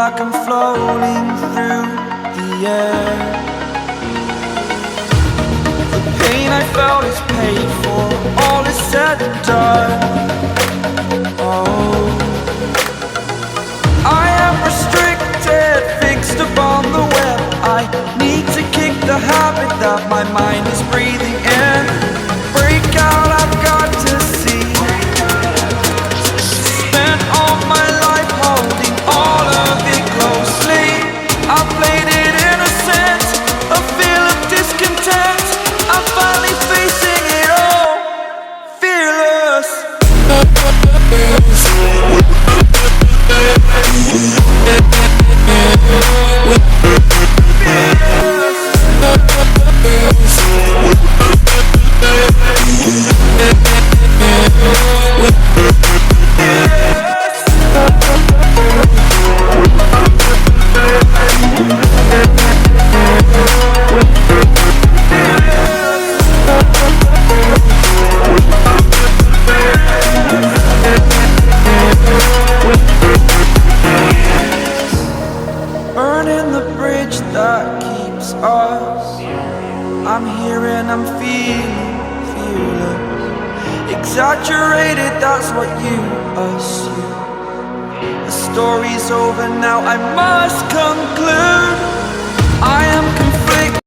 like I'm floating through the air. The pain I felt is paid for, all is said and done. Oh, I am restricted, fixed upon the web. I need to kick the habit that my mind is breathing in. Break out, I've got to see. Spent all my life holding all of it closely. I played it innocent, a feel of discontent. I'm finally facing it all, fearless. Burning the bridge that keeps us. I'm here and I'm feeling fearless. Exaggerated, that's what you assume. The story's over now, I must conclude. I am